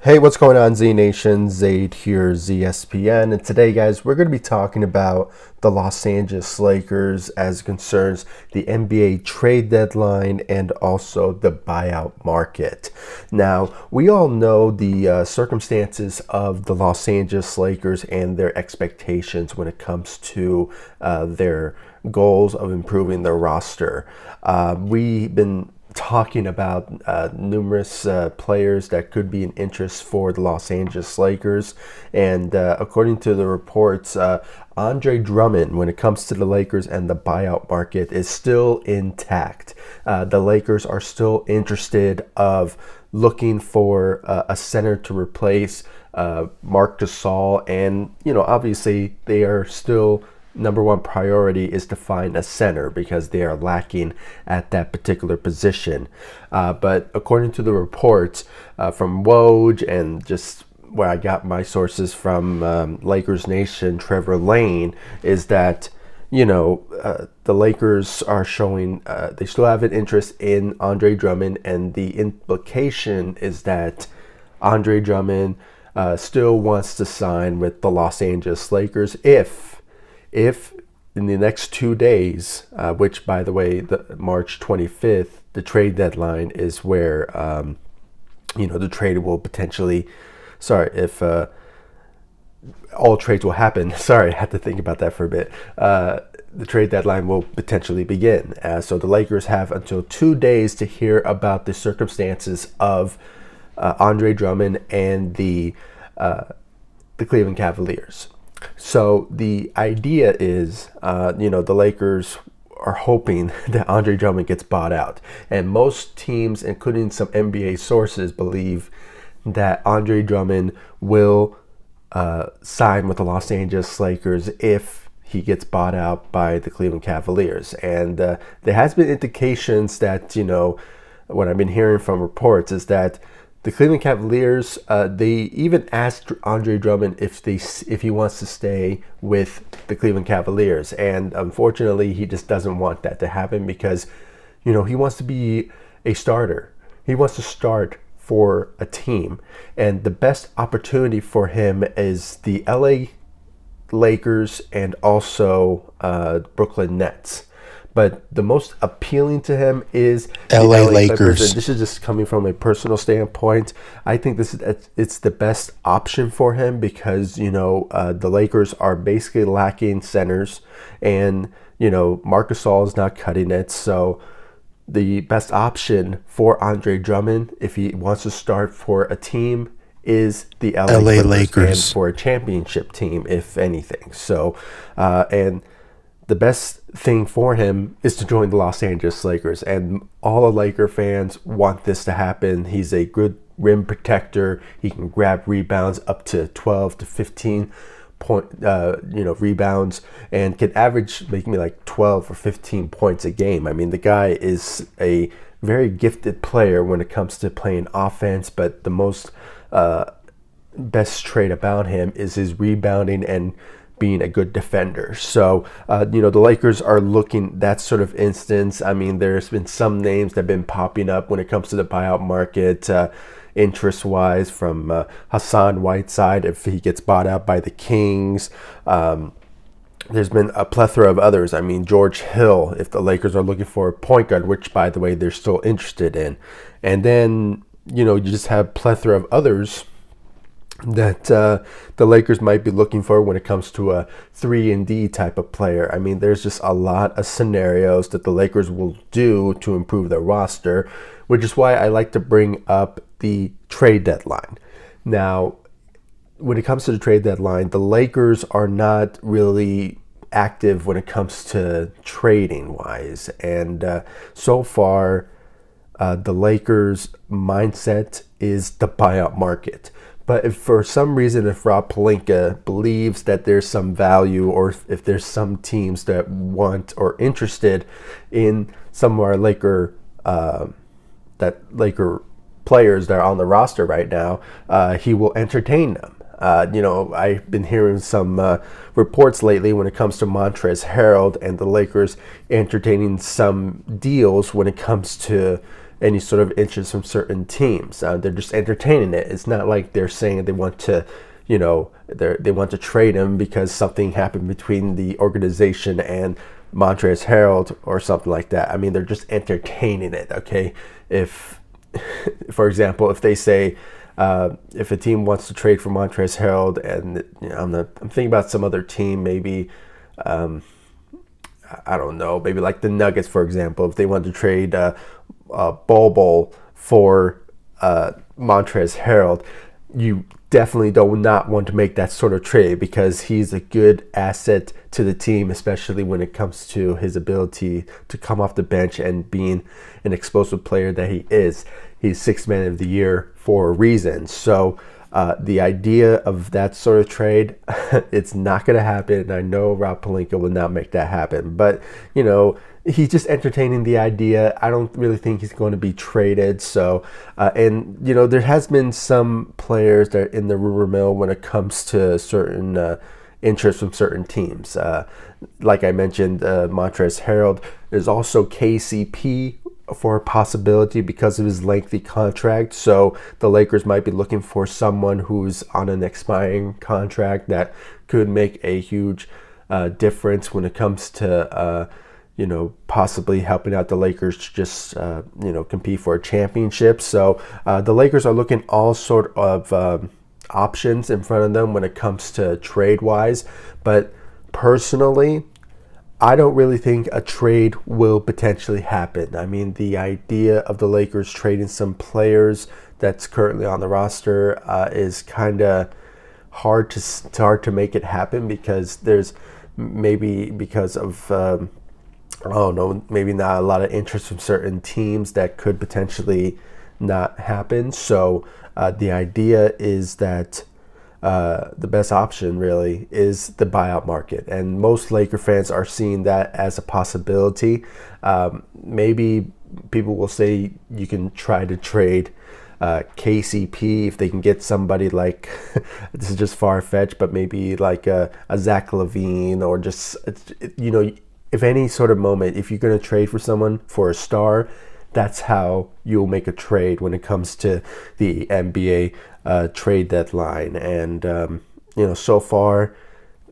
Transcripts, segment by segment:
Hey, what's going on, Z Nation? Zaid here, ZSPN. And today, guys, we're going to be talking about the Los Angeles Lakers as it concerns the NBA trade deadline and also the buyout market. Now, we all know the circumstances of the Los Angeles Lakers and their expectations when it comes to their goals of improving their roster. We've been talking about numerous players that could be an interest for the Los Angeles Lakers. And according to the reports, Andre Drummond, when it comes to the Lakers and the buyout market, is still intact. The Lakers are still interested of looking for a center to replace Marc Gasol. And, obviously they are still number one priority is to find a center because they are lacking at that particular position. But according to the reports from Woj and just where I got my sources from Lakers Nation, Trevor Lane, is that, the Lakers are showing they still have an interest in Andre Drummond, and the implication is that Andre Drummond still wants to sign with the Los Angeles Lakers if in the next 2 days, which, by the way, the March 25th, the trade deadline is where, the trade will potentially, if all trades will happen. Sorry, I had to think about that for a bit. The trade deadline will potentially begin. So the Lakers have until 2 days to hear about the circumstances of Andre Drummond and the Cleveland Cavaliers. So the idea is, the Lakers are hoping that Andre Drummond gets bought out. And most teams, including some NBA sources, believe that Andre Drummond will sign with the Los Angeles Lakers if he gets bought out by the Cleveland Cavaliers. And there has been indications that, what I've been hearing from reports is that the Cleveland Cavaliers, they even asked Andre Drummond if he wants to stay with the Cleveland Cavaliers. And unfortunately, he just doesn't want that to happen because, he wants to be a starter. He wants to start for a team. And the best opportunity for him is the LA Lakers and also Brooklyn Nets. But the most appealing to him is the LA LA Clippers. Lakers. And this is just coming from a personal standpoint. I think it's the best option for him because, the Lakers are basically lacking centers. And, Marc Gasol is not cutting it. So the best option for Andre Drummond, if he wants to start for a team, is the LA Clippers Lakers. and for a championship team, if anything. So, and the best thing for him is to join the Los Angeles Lakers. And all the Laker fans want this to happen. He's a good rim protector. He can grab rebounds up to 12 to 15 rebounds, and can average maybe like 12 or 15 points a game. I mean, the guy is a very gifted player when it comes to playing offense, but the most best trait about him is his rebounding and being a good defender. So, the Lakers are looking that sort of instance. I mean, there's been some names that have been popping up when it comes to the buyout market, interest-wise, from Hassan Whiteside if he gets bought out by the Kings. There's been a plethora of others. I mean, George Hill, if the Lakers are looking for a point guard, which, by the way, they're still interested in. And then, you just have plethora of others that the Lakers might be looking for when it comes to a 3-and-D type of player. I mean, there's just a lot of scenarios that the Lakers will do to improve their roster, which is why I like to bring up the trade deadline. Now, when it comes to the trade deadline, the Lakers are not really active when it comes to trading wise. And so far, the Lakers' mindset is the buyout market. But if for some reason, if Rob Pelinka believes that there's some value, or if there's some teams that want or interested in some of our Laker players that are on the roster right now, he will entertain them. I've been hearing some reports lately when it comes to Montrezl Harrell and the Lakers entertaining some deals when it comes to any sort of interest from certain teams. They're just entertaining it. It's not like they're saying they want to, they want to trade him because something happened between the organization and Montrezl Harrell or something like that. I mean, they're just entertaining it. Okay, if, for example, if they say, if a team wants to trade for Montrezl Harrell, and I'm thinking about some other team, maybe. I don't know, maybe like the Nuggets, for example, if they want to trade Bol for Montrezl Harrell, you definitely do not want to make that sort of trade because he's a good asset to the team, especially when it comes to his ability to come off the bench and being an explosive player that he is. He's Sixth Man of the Year for a reason. So the idea of that sort of trade, it's not going to happen. And I know Rob Pelinka will not make that happen. But, he's just entertaining the idea. I don't really think he's going to be traded. So, there has been some players that are in the rumor mill when it comes to certain interest from certain teams. Like I mentioned, Montrezl Harrell. There's also KCP for a possibility because of his lengthy contract. So the Lakers might be looking for someone who's on an expiring contract that could make a huge difference when it comes to, possibly helping out the Lakers to just, compete for a championship. So the Lakers are looking all sort of options in front of them when it comes to trade-wise. But personally, I don't really think a trade will potentially happen. I mean, the idea of the Lakers trading some players that's currently on the roster is kind of hard to make it happen because there's maybe because of I don't know, maybe not a lot of interest from certain teams that could potentially not happen. So the idea is that the best option really is the buyout market, and most Laker fans are seeing that as a possibility. Maybe people will say you can try to trade KCP if they can get somebody like this is just far-fetched, but maybe like a Zach LaVine or just if any sort of moment, if you're going to trade for someone for a star, that's how you'll make a trade when it comes to the NBA trade deadline. And, so far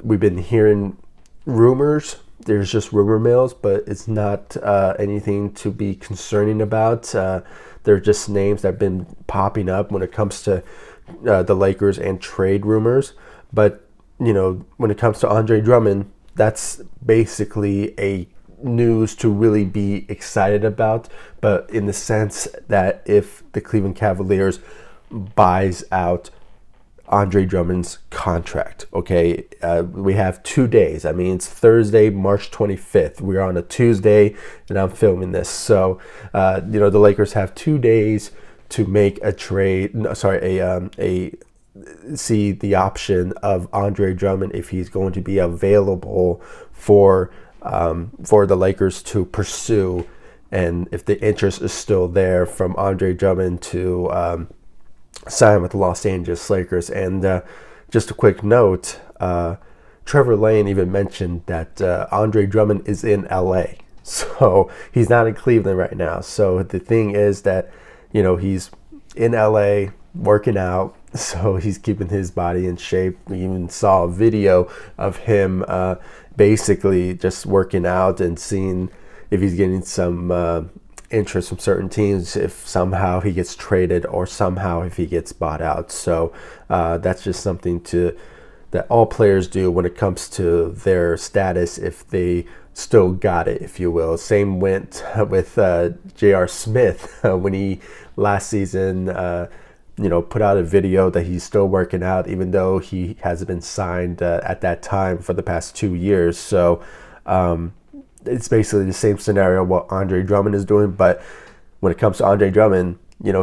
we've been hearing rumors. There's just rumor mills, but it's not anything to be concerning about. They're just names that have been popping up when it comes to the Lakers and trade rumors. But, when it comes to Andre Drummond, that's basically a news to really be excited about, but in the sense that if the Cleveland Cavaliers buys out Andre Drummond's contract, okay, we have 2 days. I mean, it's Thursday, March 25th. We're on a Tuesday, and I'm filming this. So, the Lakers have 2 days to make a trade. No, sorry, see the option of Andre Drummond if he's going to be available for the Lakers to pursue, and if the interest is still there from Andre Drummond to sign with the Los Angeles Lakers. And just a quick note, Trevor Lane even mentioned that Andre Drummond is in LA, so he's not in Cleveland right now. So the thing is that he's in LA working out, so he's keeping his body in shape. We even saw a video of him basically just working out and seeing if he's getting some interest from certain teams, if somehow he gets traded or somehow if he gets bought out. So that's just something that all players do when it comes to their status, if they still got it, if you will. Same went with J.R. Smith when he last season put out a video that he's still working out, even though he hasn't been signed at that time for the past 2 years. So it's basically the same scenario what Andre Drummond is doing. But when it comes to Andre Drummond,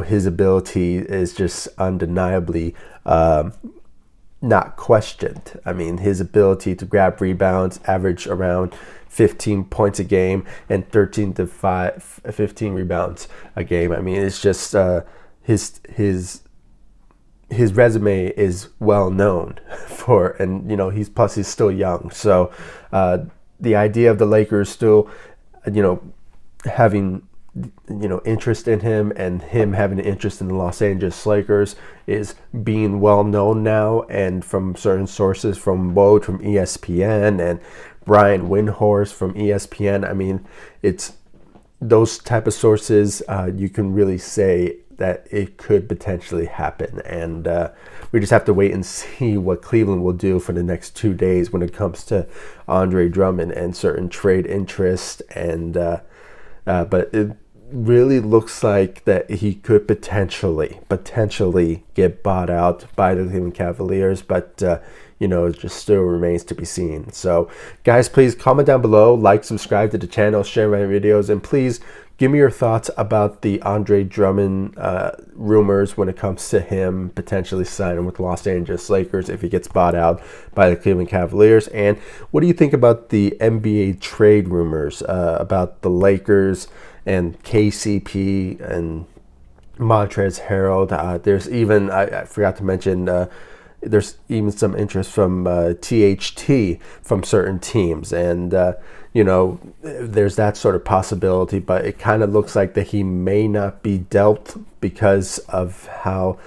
his ability is just undeniably not questioned. I mean, his ability to grab rebounds, average around 15 points a game and 13 to 15 rebounds a game. I mean, it's just his resume is well known for, and he's still young. So the idea of the Lakers still having interest in him, and him having an interest in the Los Angeles Lakers is being well known now, and from certain sources, from Woj from ESPN and Brian Windhorst from ESPN. I mean, it's those type of sources. You can really say that it could potentially happen, and we just have to wait and see what Cleveland will do for the next 2 days when it comes to Andre Drummond and certain trade interest. And but it really looks like that he could potentially get bought out by the Cleveland Cavaliers, but it just still remains to be seen. So guys, please comment down below, like, subscribe to the channel, share my videos, and please give me your thoughts about the Andre Drummond rumors when it comes to him potentially signing with the Los Angeles Lakers if he gets bought out by the Cleveland Cavaliers. And what do you think about the NBA trade rumors about the Lakers and KCP and Montrezl Harrell? There's even, I forgot to mention, there's even some interest from THT from certain teams, and there's that sort of possibility, but it kind of looks like that he may not be dealt because of how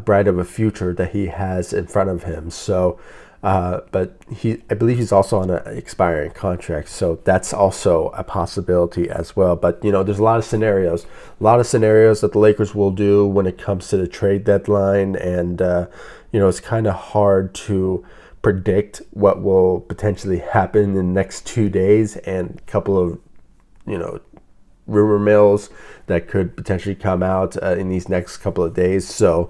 bright of a future that he has in front of him. So but I believe he's also on an expiring contract, so that's also a possibility as well. But there's a lot of scenarios that the Lakers will do when it comes to the trade deadline, and it's kind of hard to predict what will potentially happen in the next 2 days, and a couple of rumor mills that could potentially come out in these next couple of days. So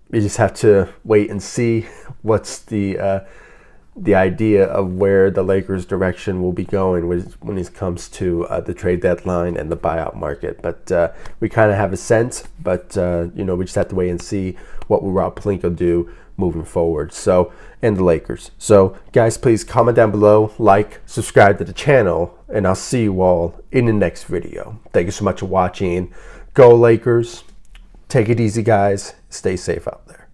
we just have to wait and see what's the idea of where the Lakers' direction will be going when it comes to the trade deadline and the buyout market. But we kind of have a sense, but we just have to wait and see what will Rob Pelinka do moving forward. So, and the Lakers. So guys, please comment down below, like, subscribe to the channel, and I'll see you all in the next video. Thank you so much for watching. Go Lakers. Take it easy, guys. Stay safe out there.